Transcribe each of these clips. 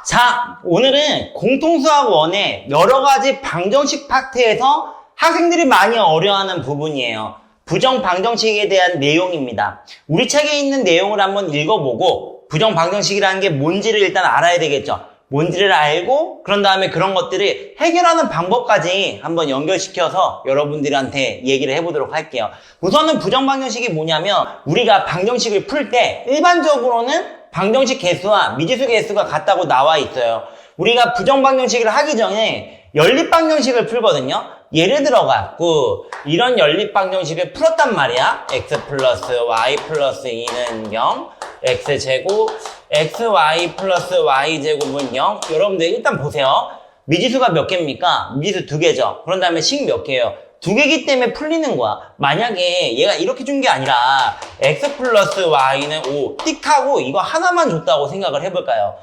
자, 오늘은 공통수학 1의 여러 가지 방정식 파트에서 학생들이 많이 어려워하는 부분이에요. 부정방정식에 대한 내용입니다. 우리 책에 있는 내용을 한번 읽어보고 부정방정식이라는 게 뭔지를 일단 알아야 되겠죠. 뭔지를 알고 그런 다음에 그런 것들을 해결하는 방법까지 한번 연결시켜서 여러분들한테 얘기를 해보도록 할게요. 우선은 부정방정식이 뭐냐면 우리가 방정식을 풀 때 일반적으로는 방정식 개수와 미지수 개수가 같다고 나와 있어요. 우리가 부정방정식을 하기 전에 연립방정식을 풀거든요. 예를 들어갖고 이런 연립방정식을 풀었단 말이야. x 플러스 y 플러스 2는 0, x제곱 xy 플러스 y제곱은 0. 여러분들 일단 보세요. 미지수가 몇 개입니까? 미지수 2개죠. 그런 다음에 식 몇 개예요? 2개이기 때문에 풀리는 거야. 만약에 얘가 이렇게 준 게 아니라 x 플러스 y는 5 띡하고 이거 하나만 줬다고 생각을 해볼까요?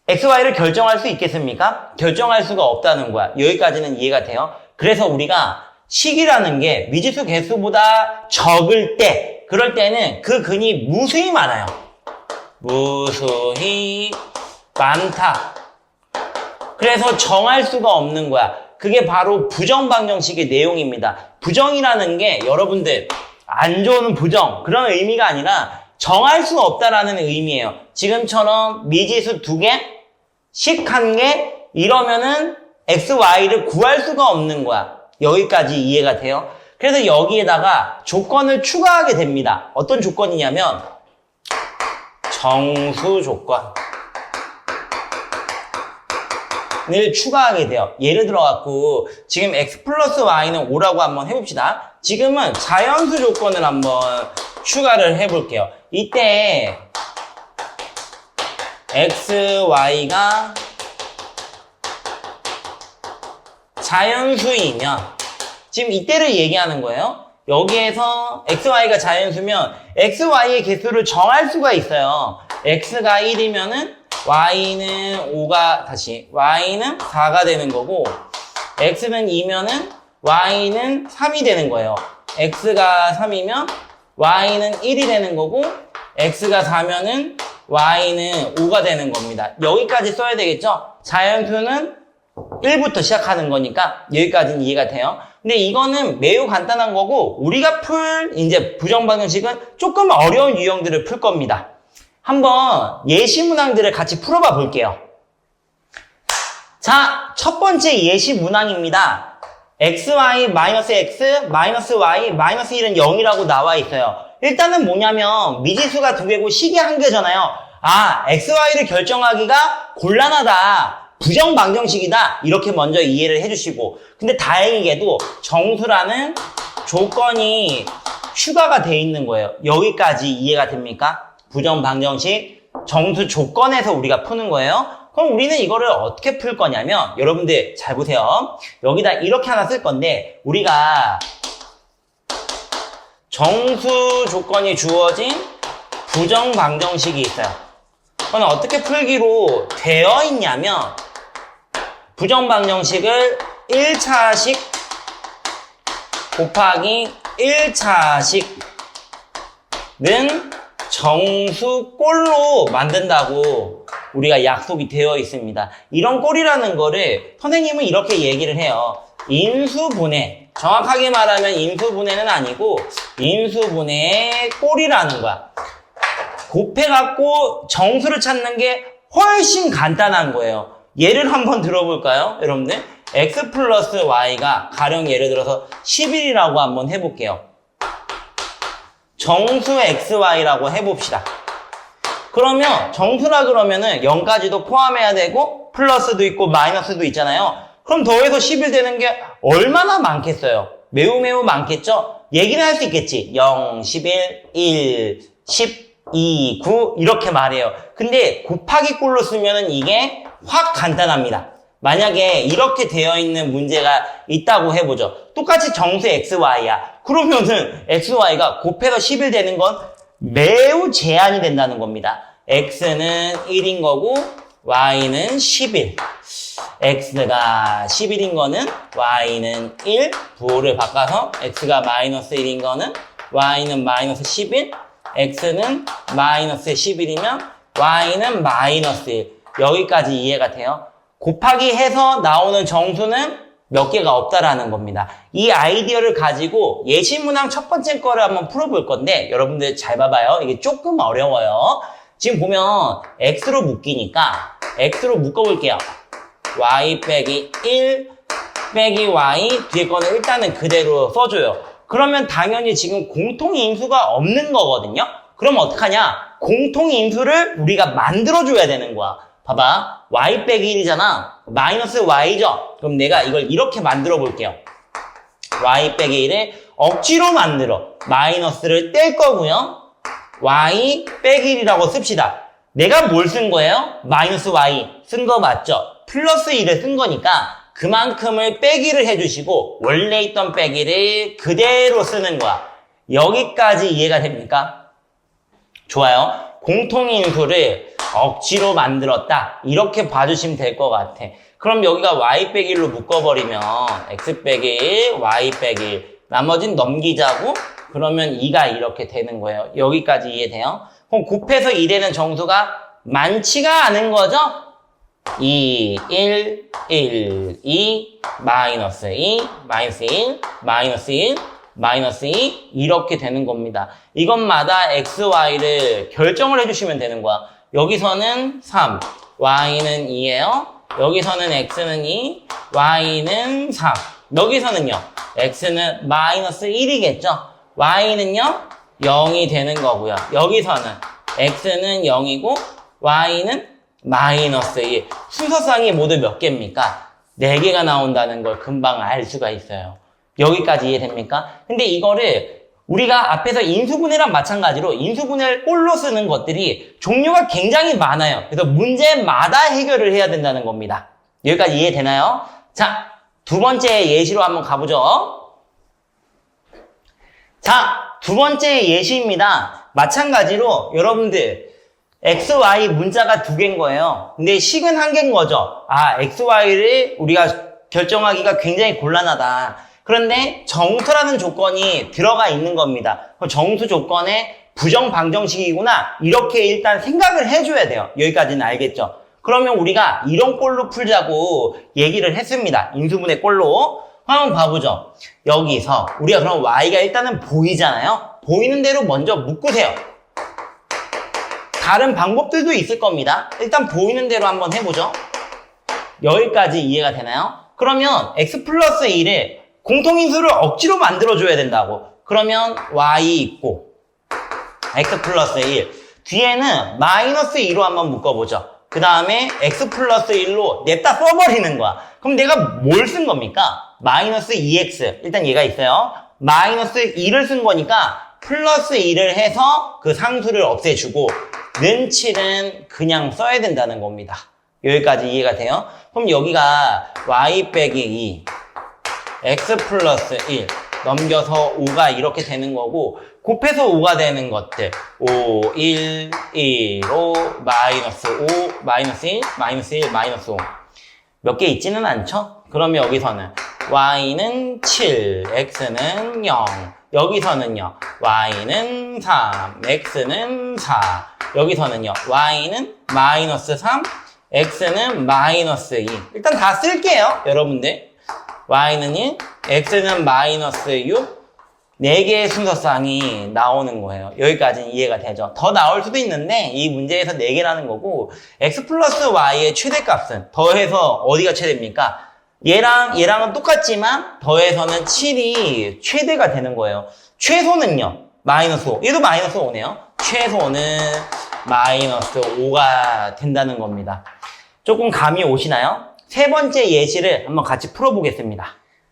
x, y를 결정할 수 있겠습니까? 결정할 수가 없다는 거야. 여기까지는 이해가 돼요? 그래서 우리가 식이라는 게 미지수 개수보다 적을 때, 그럴 때는 그 근이 무수히 많아요. 무수히 많다. 그래서 정할 수가 없는 거야. 그게 바로 부정방정식의 내용입니다. 부정이라는 게 여러분들 안 좋은 부정 그런 의미가 아니라 정할 수 없다라는 의미예요. 지금처럼 미지수 2개, 식 1개 이러면은 x, y를 구할 수가 없는 거야. 여기까지 이해가 돼요? 그래서 여기에다가 조건을 추가하게 됩니다. 어떤 조건이냐면 정수 조건 을 추가하게 돼요. 예를 들어갖고 지금 x 플러스 y는 5라고 한번 해봅시다. 지금은 자연수 조건을 한번 추가를 해볼게요. 이때 x, y가 자연수이면 지금 이때를 얘기하는 거예요. 여기에서 x, y가 자연수면 x, y의 개수를 정할 수가 있어요. x가 1이면은 y는 5가 y는 4가 되는 거고 x는 2면은 y는 3이 되는 거예요. x가 3이면 y는 1이 되는 거고 x가 4면은 y는 5가 되는 겁니다. 여기까지 써야 되겠죠? 자연수는 1부터 시작하는 거니까 여기까지는 이해가 돼요. 근데 이거는 매우 간단한 거고 우리가 풀 이제 부정방정식은 조금 어려운 유형들을 풀 겁니다. 한번 예시 문항들을 같이 풀어봐 볼게요. 자, 첫 번째 예시 문항입니다. xy 마이너스 x 마이너스 y 마이너스 1은 0이라고 나와 있어요. 일단은 뭐냐면 미지수가 2개고 식이 1개잖아요. 아, xy를 결정하기가 곤란하다. 부정방정식이다. 이렇게 먼저 이해를 해주시고 근데 다행히게도 정수라는 조건이 추가가 돼 있는 거예요. 여기까지 이해가 됩니까? 부정방정식 정수 조건에서 우리가 푸는 거예요. 그럼 우리는 이거를 어떻게 풀 거냐면 여러분들 잘 보세요. 여기다 이렇게 하나 쓸 건데 우리가 정수 조건이 주어진 부정방정식이 있어요. 그건 어떻게 풀기로 되어 있냐면 부정방정식을 1차식 곱하기 1차식는 정수꼴로 만든다고 우리가 약속이 되어 있습니다. 이런 꼴이라는 거를 선생님은 이렇게 얘기를 해요. 인수분해. 정확하게 말하면 인수분해는 아니고 인수분해의 꼴이라는 거야. 곱해갖고 정수를 찾는 게 훨씬 간단한 거예요. 예를 한번 들어볼까요? 여러분들 x 플러스 y가 가령 예를 들어서 11이라고 한번 해볼게요. 정수 xy라고 해봅시다. 그러면 정수라 그러면은 0까지도 포함해야 되고 플러스도 있고 마이너스도 있잖아요. 그럼 더해서 11 되는 게 얼마나 많겠어요? 매우 많겠죠? 얘기는 할 수 있겠지. 0, 11, 1, 10, 2, 9 이렇게 말해요. 근데 곱하기 꼴로 쓰면은 이게 확 간단합니다. 만약에 이렇게 되어 있는 문제가 있다고 해보죠. 똑같이 정수 xy야. 그러면은 xy가 곱해서 11 되는 건 매우 제한이 된다는 겁니다. x는 1인 거고 y는 11. x가 11인 거는 y는 1. 부호를 바꿔서 x가 마이너스 1인 거는 y는 마이너스 11. x는 마이너스 11이면 y는 마이너스 1. 여기까지 이해가 돼요? 곱하기 해서 나오는 정수는 몇 개가 없다라는 겁니다. 이 아이디어를 가지고 예시문항 첫 번째 거를 한번 풀어볼 건데 여러분들 잘 봐봐요. 이게 조금 어려워요. 지금 보면 x로 묶이니까 x로 묶어볼게요. y 빼기 1 빼기 y 뒤에 거는 일단은 그대로 써줘요. 그러면 당연히 지금 공통인수가 없는 거거든요. 그럼 어떡하냐? 공통인수를 우리가 만들어줘야 되는 거야. 봐봐. y 빼기 1이잖아. 마이너스 y죠? 그럼 내가 이걸 이렇게 만들어 볼게요. y 빼기 1을 억지로 만들어. 마이너스를 뗄 거고요. y 빼기 1이라고 씁시다. 내가 뭘 쓴 거예요? 마이너스 y 쓴 거 맞죠? 플러스 1을 쓴 거니까 그만큼을 빼기를 해주시고 원래 있던 빼기를 그대로 쓰는 거야. 여기까지 이해가 됩니까? 좋아요. 공통인수를 억지로 만들었다. 이렇게 봐주시면 될 것 같아. 그럼 여기가 y 빼기 1로 묶어버리면 x 빼기 1, y 빼기 1. 나머지는 넘기자고 그러면 2가 이렇게 되는 거예요. 여기까지 이해돼요? 그럼 곱해서 2되는 정수가 많지가 않은 거죠? 2, 1, 1, 2, 마이너스 2, 마이너스 1, 마이너스 1, 마이너스 2 이렇게 되는 겁니다. 이것마다 x, y를 결정을 해주시면 되는 거야. 여기서는 3, y는 2예요. 여기서는 x는 2, y는 3. 여기서는요. x는 마이너스 1이겠죠. y는요. 0이 되는 거고요. 여기서는 x는 0이고 y는 마이너스 1. 순서상이 모두 몇 개입니까? 4개가 나온다는 걸 금방 알 수가 있어요. 여기까지 이해됩니까? 근데 이거를 우리가 앞에서 인수분해랑 마찬가지로 인수분해를 꼴로 쓰는 것들이 종류가 굉장히 많아요. 그래서 문제마다 해결을 해야 된다는 겁니다. 여기까지 이해되나요? 자, 두 번째 예시로 한번 가보죠. 자, 두 번째 예시입니다. 마찬가지로 여러분들 x, y 문자가 2개인 거예요. 근데 식은 1개인 거죠. 아, x, y를 우리가 결정하기가 굉장히 곤란하다. 그런데 정수라는 조건이 들어가 있는 겁니다. 정수 조건에 부정 방정식이구나. 이렇게 일단 생각을 해줘야 돼요. 여기까지는 알겠죠? 그러면 우리가 이런 꼴로 풀자고 얘기를 했습니다. 인수분해 꼴로. 한번 봐보죠. 여기서 우리가 그럼 y가 일단은 보이잖아요. 보이는 대로 먼저 묶으세요. 다른 방법들도 있을 겁니다. 일단 보이는 대로 한번 해보죠. 여기까지 이해가 되나요? 그러면 x 플러스 1을 공통인수를 억지로 만들어줘야 된다고. 그러면 y 있고 x 플러스 1 뒤에는 마이너스 2로 한번 묶어보죠. 그 다음에 x 플러스 1로 냅다 써버리는 거야. 그럼 내가 뭘 쓴 겁니까? 마이너스 2x 일단 얘가 있어요. 마이너스 2를 쓴 거니까 플러스 2를 해서 그 상수를 없애주고 는 7은 그냥 써야 된다는 겁니다. 여기까지 이해가 돼요? 그럼 여기가 y 빼기 2 x 플러스 1 넘겨서 5가 이렇게 되는 거고 곱해서 5가 되는 것들 5, 1, 1, 5, 마이너스 5, 마이너스 1, 마이너스 1, 마이너스 5 몇 개 있지는 않죠? 그러면 여기서는 y는 7, x는 0 여기서는요 y는 3, x는 4 여기서는요 y는 마이너스 3, x는 마이너스 2 일단 다 쓸게요 여러분들 y는 1, x는 마이너스 6 4개의 순서쌍이 나오는 거예요. 여기까지는 이해가 되죠. 더 나올 수도 있는데 이 문제에서 4개라는 거고 x 플러스 y의 최대값은 더해서 어디가 최대입니까? 얘랑은 똑같지만 더해서는 7이 최대가 되는 거예요. 최소는요. 마이너스 5. 얘도 마이너스 5네요. 최소는 마이너스 5가 된다는 겁니다. 조금 감이 오시나요? 세 번째 예시를 한번 같이 풀어보겠습니다.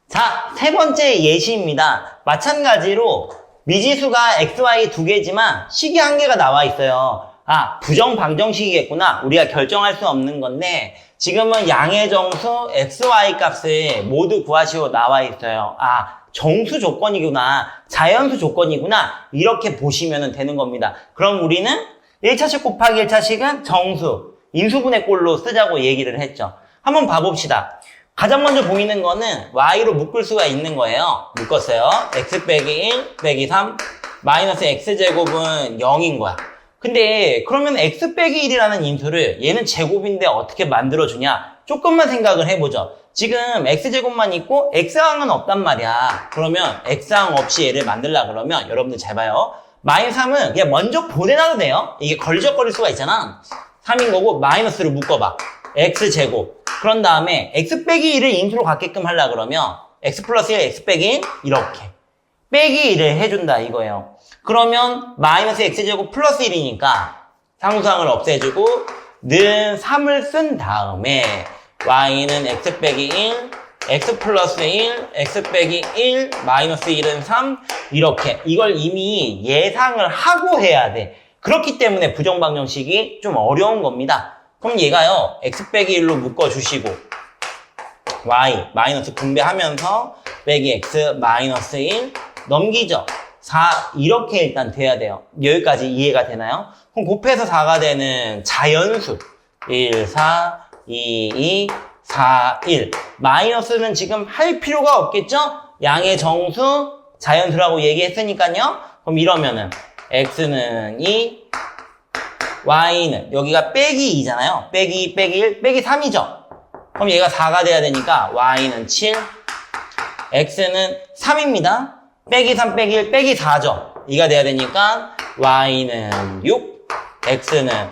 자, 세 번째 예시입니다. 마찬가지로 미지수가 xy 2개지만 식이 1개가 나와 있어요. 아, 부정 방정식이겠구나. 우리가 결정할 수 없는 건데 지금은 양의 정수 xy 값을 모두 구하시오 나와 있어요. 아, 정수 조건이구나. 자연수 조건이구나. 이렇게 보시면 되는 겁니다. 그럼 우리는 1차식 곱하기 1차식은 정수, 인수분해 꼴로 쓰자고 얘기를 했죠. 한번 봐봅시다. 가장 먼저 보이는 거는 y로 묶을 수가 있는 거예요. 묶었어요. x 빼기 1 빼기 3 마이너스 x제곱은 0인 거야. 근데 그러면 x 빼기 1이라는 인수를 얘는 제곱인데 어떻게 만들어주냐? 조금만 생각을 해보죠. 지금 x제곱만 있고 x항은 없단 말이야. 그러면 x항 없이 얘를 만들려고 그러면 여러분들 잘 봐요. 마이너스 3은 그냥 먼저 보내놔도 돼요. 이게 걸적거릴 수가 있잖아. 3인 거고 마이너스를 묶어봐. x제곱. 그런 다음에 x 빼기 1을 인수로 갖게끔 하려고 그러면 x 플러스 1, x 빼기 1 이렇게 빼기 1을 해준다 이거예요. 그러면 마이너스 x제곱 플러스 1이니까 상수항을 없애주고 는 3을 쓴 다음에 y는 x 빼기 1, x 플러스 1, x 빼기 1, 마이너스 1은 3 이렇게 이걸 이미 예상을 하고 해야 돼. 그렇기 때문에 부정방정식이 좀 어려운 겁니다. 그럼 얘가요 x 빼기 1로 묶어주시고 y 마이너스 분배하면서 빼기 x 마이너스 1 넘기죠. 4 이렇게 일단 돼야 돼요. 여기까지 이해가 되나요? 그럼 곱해서 4가 되는 자연수 1, 4, 2, 2, 4, 1 마이너스는 지금 할 필요가 없겠죠? 양의 정수 자연수라고 얘기했으니까요. 그럼 이러면은 x는 2 y는 여기가 빼기 2잖아요. 빼기 1 빼기 3이죠. 그럼 얘가 4가 돼야 되니까 y는 7 x는 3입니다. 빼기 3 빼기 1 빼기 4죠. 2가 돼야 되니까 y는 6 x는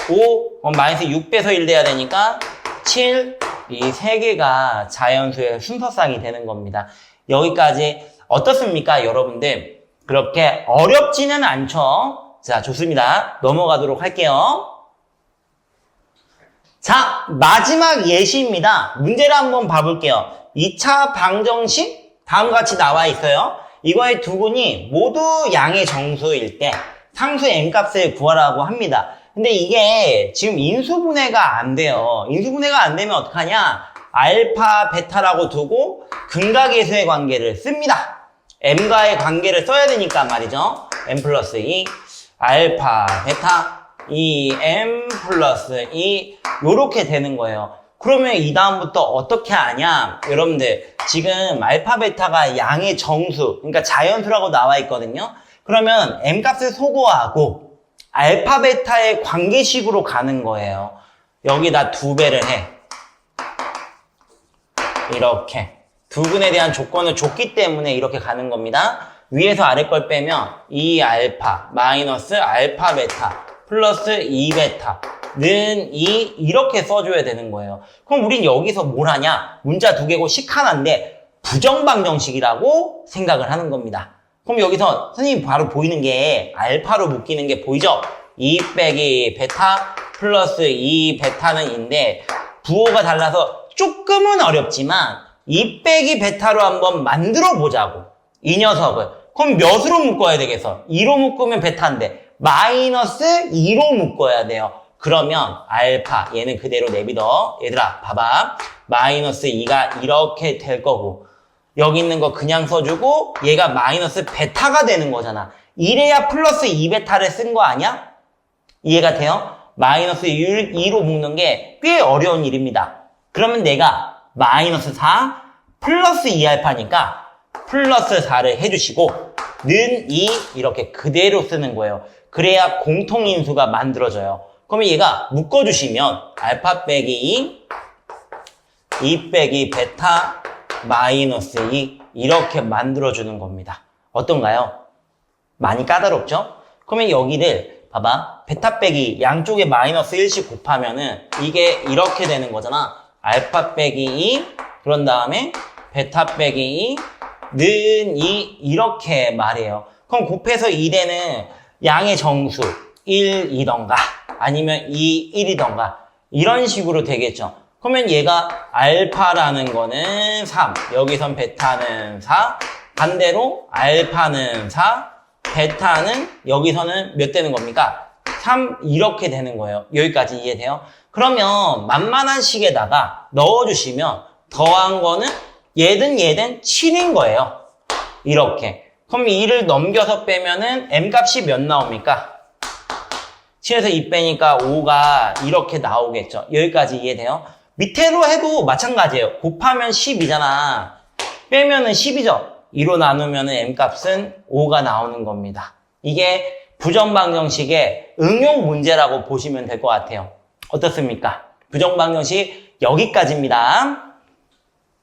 5 그럼 마이너스 6 빼서 1 돼야 되니까 7 이 세 개가 자연수의 순서쌍이 되는 겁니다. 여기까지 어떻습니까? 여러분들 그렇게 어렵지는 않죠? 자, 좋습니다. 넘어가도록 할게요. 자, 마지막 예시입니다. 문제를 한번 봐볼게요. 2차 방정식 다음과 같이 나와 있어요. 이거의 두 분이 모두 양의 정수일 때 상수 n값을 구하라고 합니다. 근데 이게 지금 인수분해가 안 돼요. 인수분해가 안 되면 어떡하냐? 알파, 베타라고 두고 근각계수의 관계를 씁니다. m과의 관계를 써야 되니까 말이죠. m 플러스 2, 알파, 베타, 2m 플러스 2 요렇게 되는 거예요. 그러면 이 다음부터 어떻게 하냐? 여러분들 지금 알파, 베타가 양의 정수, 그러니까 자연수라고 나와 있거든요. 그러면 m값을 소거하고 알파, 베타의 관계식으로 가는 거예요. 여기다 2배를 해. 이렇게. 두 분에 대한 조건을 줬기 때문에 이렇게 가는 겁니다. 위에서 아래 걸 빼면 2알파 마이너스 알파 베타 플러스 2베타 는 2 이렇게 써줘야 되는 거예요. 그럼 우린 여기서 뭘 하냐? 문자 두 개고 식 하나인데 부정방정식이라고 생각을 하는 겁니다. 그럼 여기서 선생님 바로 보이는 게 알파로 묶이는 게 보이죠? 2 빼기 베타 플러스 2 베타는 2인데 부호가 달라서 조금은 어렵지만 2 빼기 베타로 한번 만들어 보자고. 이 녀석을. 그럼 몇으로 묶어야 되겠어? 2로 묶으면 베타인데 마이너스 2로 묶어야 돼요. 그러면 알파 얘는 그대로 내비둬. 얘들아 봐봐. 마이너스 2가 이렇게 될 거고 여기 있는 거 그냥 써주고 얘가 마이너스 베타가 되는 거잖아. 이래야 플러스 2베타를 쓴 거 아니야? 이해가 돼요? 마이너스 2로 묶는 게 꽤 어려운 일입니다. 그러면 내가 마이너스 4 플러스 2알파니까 플러스 4를 해주시고 는 2 이렇게 그대로 쓰는 거예요. 그래야 공통인수가 만들어져요. 그러면 얘가 묶어주시면 알파 빼기 2 빼기 베타 마이너스 2 이렇게 만들어주는 겁니다. 어떤가요? 많이 까다롭죠? 그러면 여기를 봐봐. 베타 빼기 양쪽에 마이너스 1씩 곱하면은 이게 이렇게 되는 거잖아. 알파 빼기 2 그런 다음에 베타 빼기 2 는 2 이렇게 말해요. 그럼 곱해서 2되는 양의 정수 1, 2던가 아니면 2, 1이던가 이런 식으로 되겠죠. 그러면 얘가 알파라는 거는 3 여기선 베타는 4 반대로 알파는 4 베타는 여기서는 몇 되는 겁니까? 3 이렇게 되는 거예요. 여기까지 이해돼요? 그러면 만만한 식에다가 넣어주시면 더한 거는 얘든 7인 거예요. 이렇게. 그럼 2를 넘겨서 빼면은 m값이 몇 나옵니까? 7에서 2 빼니까 5가 이렇게 나오겠죠. 여기까지 이해돼요? 밑에로 해도 마찬가지예요. 곱하면 10이잖아. 빼면은 10이죠. 2로 나누면은 m값은 5가 나오는 겁니다. 이게 부정방정식의 응용 문제라고 보시면 될 것 같아요. 어떻습니까? 부정방정식 여기까지입니다.